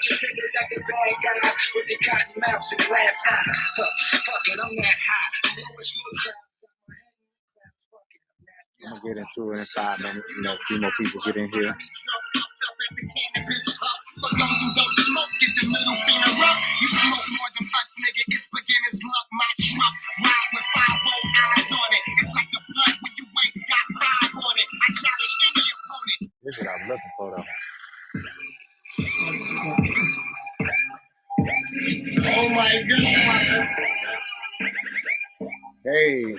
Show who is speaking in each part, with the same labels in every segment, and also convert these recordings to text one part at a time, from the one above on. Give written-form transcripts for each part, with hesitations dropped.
Speaker 1: just said it like a bad guy with the cotton mouths and glass eyes. Fuck it, I'm that high. I'm gonna get into it in 5 minutes. You know, a few more people get in here. For those who don't smoke, get the middle finger up. You smoke more than us, nigga. It's beginner's luck. My truck ride with 5 eyes on it. It's like the blood when you ain't got 5 on it. I challenge any opponent. This is what I'm looking for, though. Oh my God. Hey.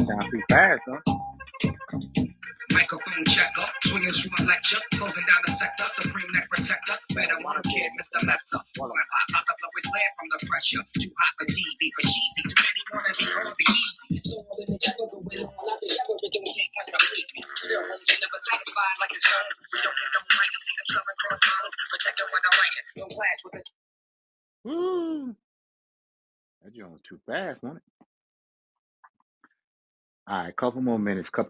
Speaker 1: Sound too fast, huh? Microphone checker, swinging through a lecture, closing down the sector, supreme neck protector. Better want a kid, Mr. Lester. When pop to blow his land from the pressure. Too hot for TV, for cheesy. Too many wanna be on be easy. So all in the together, going all out together, it don't take much to please me. Real homes are never satisfied like the stone. We don't get them right, see them shoving cross bottles. Protecting when I'm writing, don't clash with it. Woo! That joint was too fast, wasn't it? All right, couple more minutes. How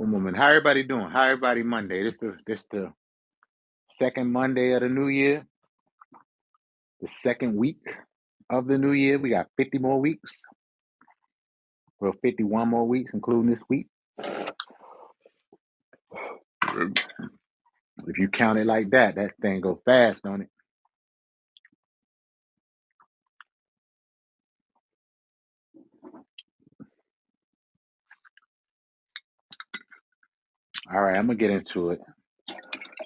Speaker 1: everybody doing? How everybody Monday? This the second Monday of the new year. The second week of the new year. We got 50 more weeks. Well, 51 more weeks, including this week. If you count it like that, that thing go fast, don't it? All right, I'm gonna get into it.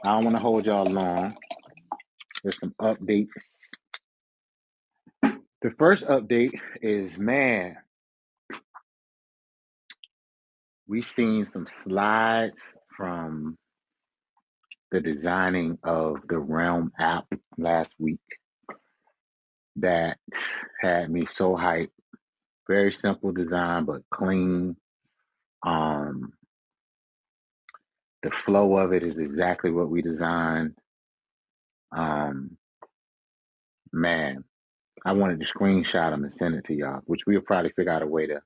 Speaker 1: I don't want to hold y'all long. There's some updates. The first update is, man, we seen some slides from the designing of the Realm app last week that had me so hyped. Very simple design, but clean. The flow of it is exactly what we designed. Man, I wanted to screenshot them and send it to y'all, which we'll probably figure out a way to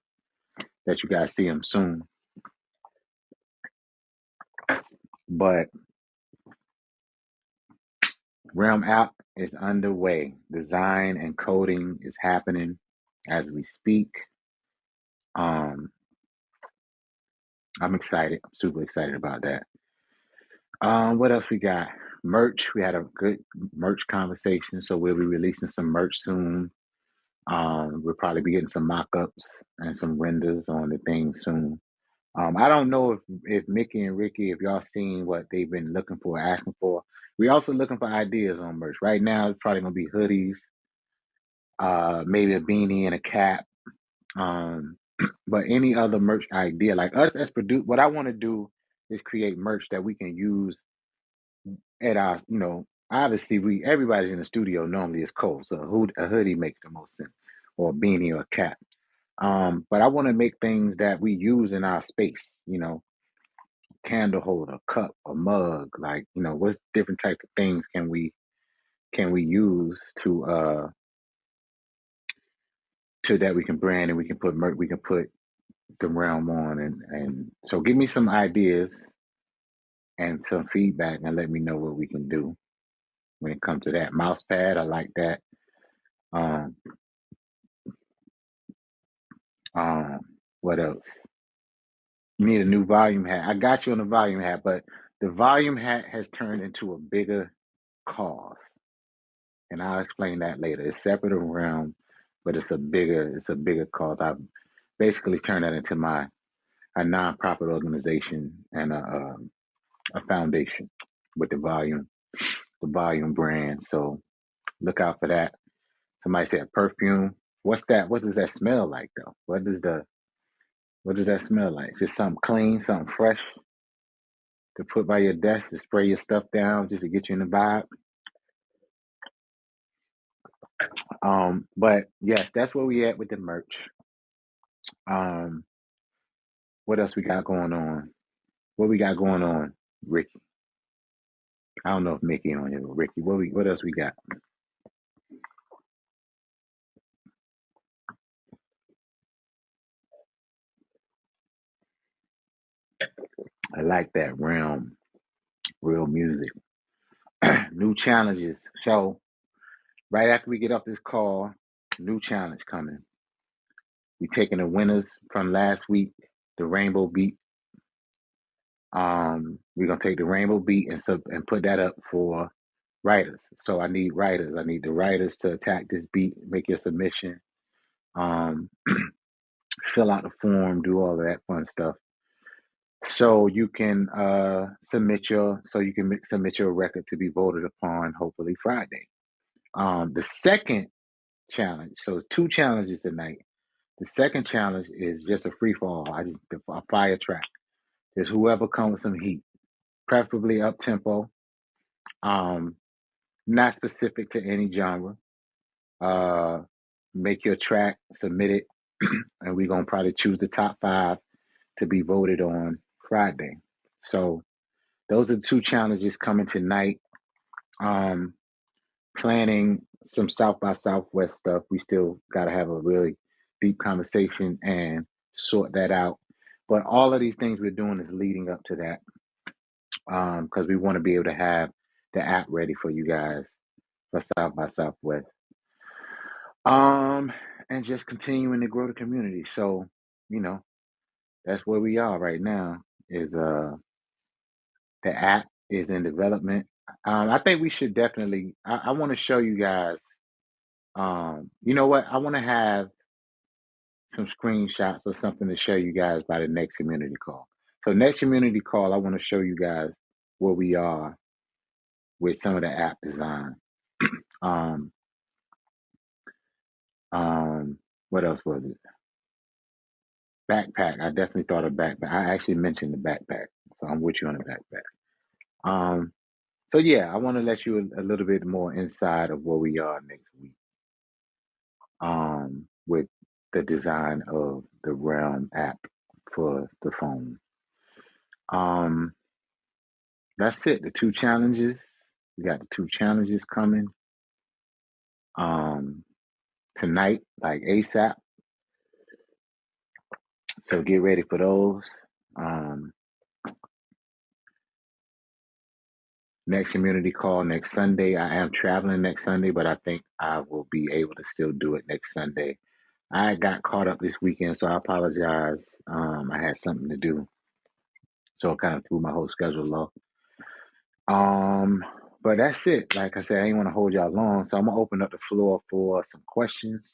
Speaker 1: let you guys see them soon. But Realm app is underway. Design and coding is happening as we speak. I'm excited. I'm super excited about that. What else we got? Merch. We had a good merch conversation, so we'll be releasing some merch soon. We'll probably be getting some mock-ups and some renders on the thing soon. I don't know if Mickey and Ricky, if y'all seen what they've been looking for, asking for. We're also looking for ideas on merch. Right now, it's probably gonna be hoodies, maybe a beanie and a cap. But any other merch idea, like us as produce, what I want to do is create merch that we can use at our, obviously everybody's in the studio normally is cold, so a hoodie makes the most sense, or a beanie or a cap. But I want to make things that we use in our space, candle holder, cup, a mug, like, what's different types of things can we use to that we can brand and we can put the Realm on, and so give me some ideas and some feedback and let me know what we can do when it comes to that. Mouse pad, I like that. What else? You need a new volume hat. I got you on the volume hat, but the volume hat has turned into a bigger cause, and I'll explain that later. It's separate from Realm, but it's a bigger cause. I've basically turned that into a nonprofit organization and a foundation with the volume brand. So look out for that. Somebody said perfume. What's that? What does that smell like though? What does that smell like? Just something clean, something fresh to put by your desk to spray your stuff down just to get you in the vibe. But yes, that's where we at with the merch. What else we got going on? What we got going on, Ricky? I don't know if Mickey on here, but Ricky, what else we got? I like that realm, real music, new challenges. So right after we get off this call, new challenge coming. We taking the winners from last week, the Rainbow Beat. We're gonna take the Rainbow Beat and put that up for writers. So I need writers. I need the writers to attack this beat, make your submission, um, fill out the form, do all of that fun stuff. So you can submit your record to be voted upon hopefully Friday. The second challenge, so it's two challenges tonight. The second challenge is just a free fall. A fire track. There's whoever comes with some heat, preferably up tempo, um, not specific to any genre. Uh, make your track, submit it, and we're gonna probably choose the top 5 to be voted on Friday. So those are the two challenges coming tonight. Um, planning some South by Southwest stuff. We still got to have a really deep conversation and sort that out. But all of these things we're doing is leading up to that because we want to be able to have the app ready for you guys for South by Southwest. Um, and just continuing to grow the community. So, you know, that's where we are right now. Is the app is in development. I think we should definitely. I want to show you guys. You know what? I want to have some screenshots or something to show you guys by the next community call. So next community call, I want to show you guys where we are with some of the app design. Um, what else was it? Backpack. I definitely thought of backpack. I actually mentioned the backpack, so I'm with you on the backpack. So yeah, I want to let you a little bit more inside of where we are next week. With the design of the Realm app for the phone. Um, that's it. The two challenges. We got the two challenges coming um tonight, like ASAP. So get ready for those. Um, next community call next Sunday. I am traveling next Sunday, but I think I will be able to still do it next Sunday. I got caught up this weekend, so I apologize. I had something to do, so it kind of threw my whole schedule off. Um, but that's it. Like I said, I ain't want to hold y'all long, so I'm gonna open up the floor for some questions.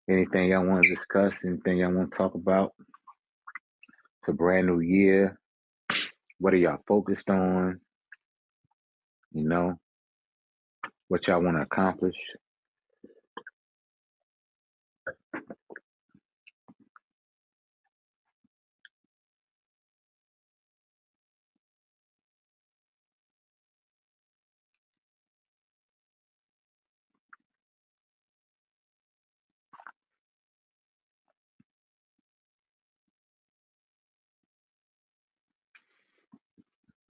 Speaker 1: Anything y'all want to discuss? Anything y'all want to talk about? It's a brand new year. What are y'all focused on? You know, what y'all want to accomplish?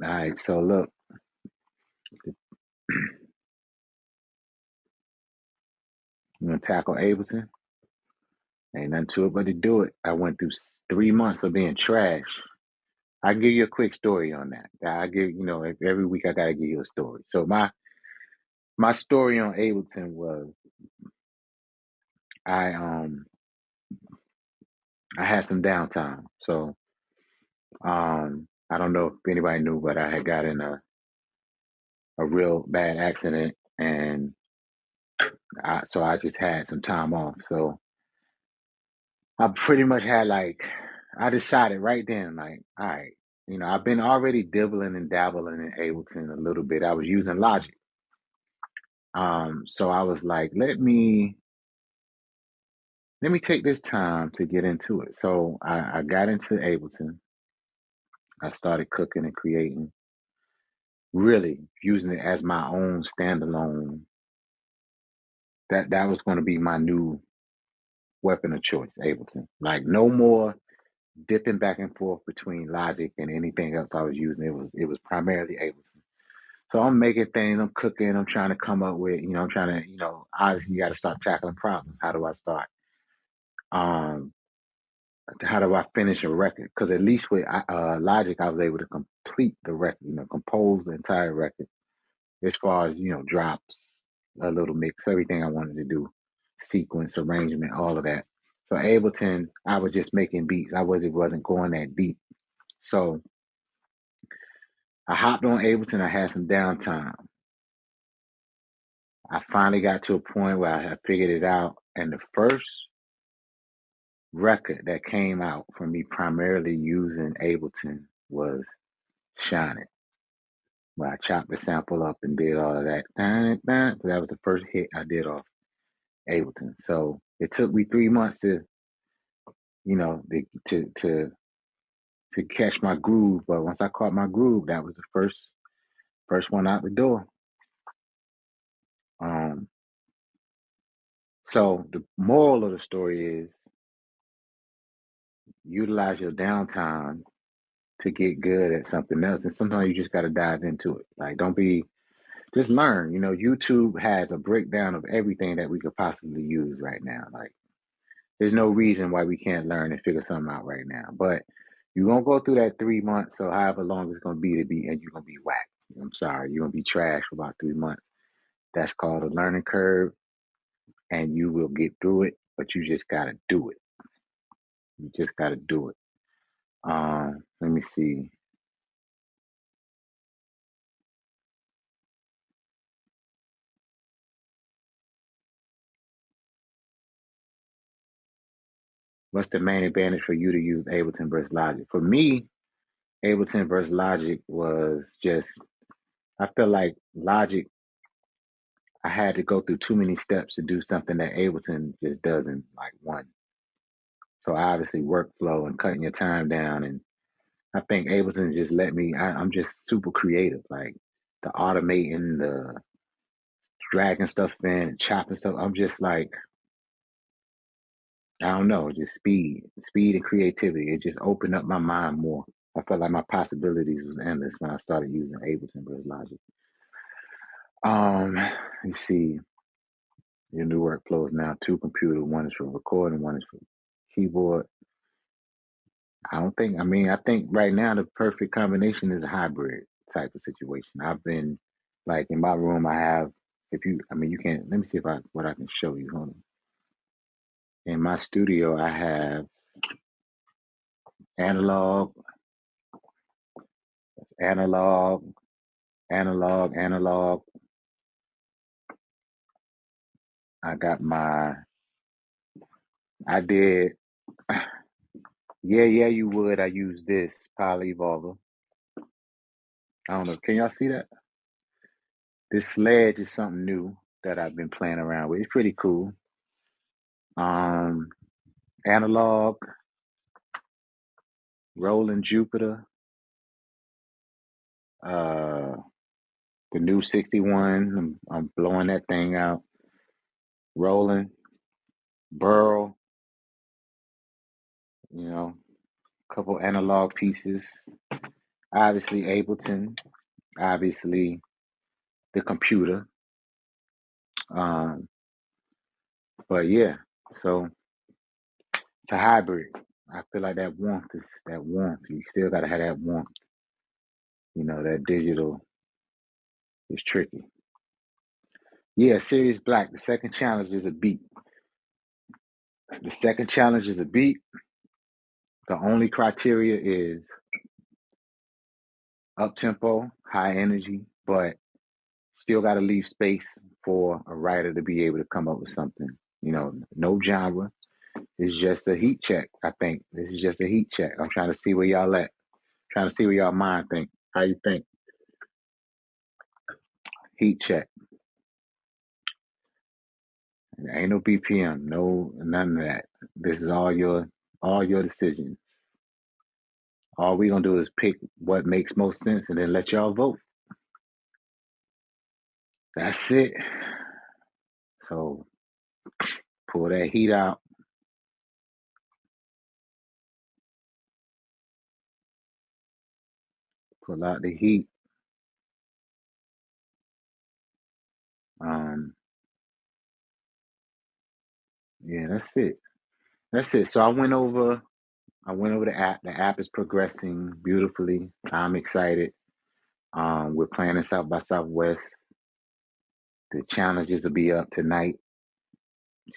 Speaker 1: All right. So look, you gonna tackle Ableton? Ain't nothing to it but to do it. I went through 3 months of being trash. I can give you a quick story on that. I give every week I gotta give you a story. So my story on Ableton was I um I had some downtime. So I don't know if anybody knew, but I had got in a real bad accident, and so I just had some time off. So I pretty much had I decided right then, like, all right, I've been already dibbling and dabbling in Ableton a little bit. I was using Logic. So I was like, let me take this time to get into it. So I got into Ableton. I started cooking and creating, really using it as my own standalone. That was going to be my new weapon of choice, Ableton. Like no more dipping back and forth between Logic and anything else I was using. It was primarily Ableton. So I'm making things, I'm cooking, I'm trying to come up with, I'm trying to, obviously you got to start tackling problems. How do I start? Um, how do I finish a record? Because at least with Logic, I was able to complete the record, compose the entire record as far as, drops, a little mix, everything I wanted to do, sequence, arrangement, all of that. So Ableton, I was just making beats. Wasn't going that deep. So I hopped on Ableton. I had some downtime. I finally got to a point where I had figured it out. And the first record that came out from me primarily using Ableton was Shine It, where I chopped the sample up and did all of that. That was the first hit I did off Ableton. So it took me 3 months to, to catch my groove. But once I caught my groove, that was the first one out the door. Um, so the moral of the story is utilize your downtime to get good at something else. And sometimes you just got to dive into it. Like, just learn. YouTube has a breakdown of everything that we could possibly use right now. Like, there's no reason why we can't learn and figure something out right now. But you're going to go through that 3 months or however long it's going to be, and you're going to be whacked. I'm sorry. You're going to be trash for about 3 months. That's called a learning curve, and you will get through it, but you just got to do it. You just got to do it. Let me see. What's the main advantage for you to use Ableton versus Logic? For me, Ableton versus Logic was just, I feel like Logic, I had to go through too many steps to do something that Ableton just doesn't, like one. So obviously workflow and cutting your time down. And I think Ableton just let me, I'm just super creative. Like the automating, the dragging stuff in, chopping stuff. I'm just like, I don't know, just speed and creativity. It just opened up my mind more. I felt like my possibilities was endless when I started using Ableton versus Logic. Let's see. Your new workflow is now two computers. One is for recording, one is for keyboard. I think right now the perfect combination is a hybrid type of situation. I've been like in my room, I have, you can't, let me see what I can show you. Hold on. In my studio, I have analog, analog, analog. I did, yeah, you would. I use this Poly Evolver. I don't know. Can y'all see that? This sledge is something new that I've been playing around with. It's pretty cool. Um, analog, Roland Jupiter, uh, the new 61. I'm blowing that thing out. Roland, Burl, a couple analog pieces. Obviously Ableton, obviously the computer. Um, but yeah, so it's a hybrid. I feel like that warmth is that warmth. You still gotta have that warmth. That digital is tricky. Yeah, Sirius Black. The second challenge is a beat. The second challenge is a beat. The only criteria is up tempo, high energy, but still got to leave space for a writer to be able to come up with something. No genre. It's just a heat check. I think this is just a heat check. I'm trying to see where y'all at. Trying to see where y'all mind think. How you think? Heat check. Ain't no BPM. No, none of that. This is all your decisions. All we gonna do is pick what makes most sense and then let y'all vote. That's it. So pull that heat out. Pull out the heat. Um, yeah, that's it. That's it. So I went over the app. The app is progressing beautifully. I'm excited. We're planning South by Southwest. The challenges will be up tonight.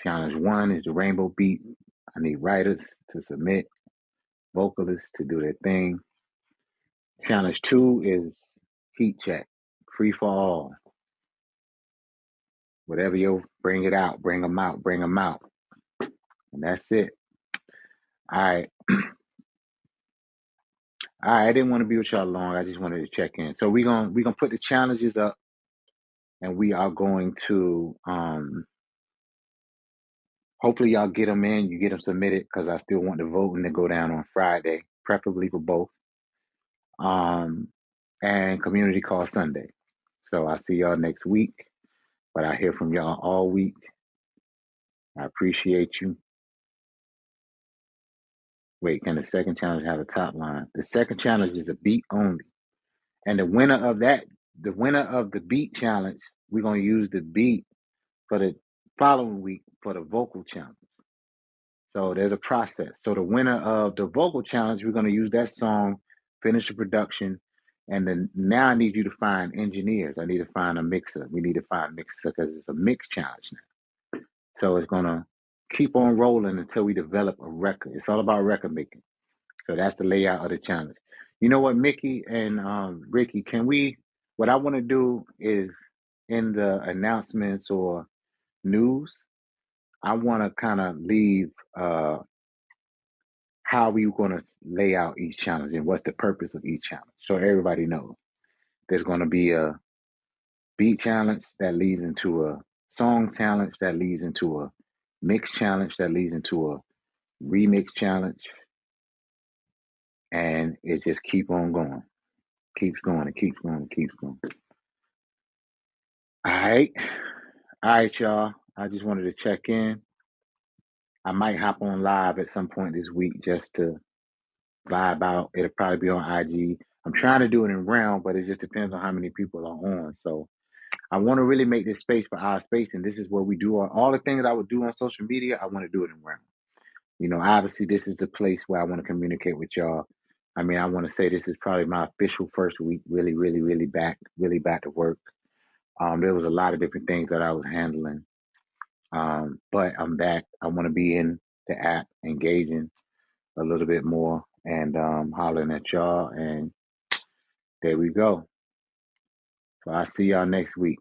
Speaker 1: Challenge one is the Rainbow Beat. I need writers to submit, vocalists to do their thing. Challenge two is Heat Check, free for all. Whatever you bring it out, bring them out, bring them out. And that's it. All right. All right. I didn't want to be with y'all long. I just wanted to check in. So we're gonna put the challenges up, and we are going to hopefully y'all get them in. You get them submitted because I still want the voting to go down on Friday, preferably for both. And community call Sunday. So I'll see y'all next week. But I hear from y'all all week. I appreciate you. Wait, can the second challenge have a top line? The second challenge is a beat only. And the winner of the beat challenge, we're gonna use the beat for the following week for the vocal challenge. So there's a process. So the winner of the vocal challenge, we're gonna use that song, finish the production, and then now I need you to find engineers. I need to find a mixer. We need to find a mixer because it's a mix challenge now. So it's gonna keep on rolling until we develop a record. It's all about record making. So that's the layout of the challenge. You know what, Mickey and Ricky, can we? What I want to do is in the announcements or news, I want to kind of leave how we going to lay out each challenge and what's the purpose of each challenge, so everybody knows. There's going to be a beat challenge that leads into a song challenge that leads into a mix challenge that leads into a remix challenge, and it just keep on going, keeps going, and keeps going, and keeps going. All right. All right, y'all. I just wanted to check in. I might hop on live at some point this week just to vibe out. It'll probably be on IG. I'm trying to do it in Realm, but it just depends on how many people are on. So I want to really make this space for our space, and this is where we do all the things I would do on social media. I want to do it in Realm. You know, obviously, this is the place where I want to communicate with y'all. I mean, I want to say this is probably my official first week, really, really, really back to work. There was a lot of different things that I was handling. But I'm back. I want to be in the app, engaging a little bit more and hollering at y'all. And there we go. So I'll see y'all next week.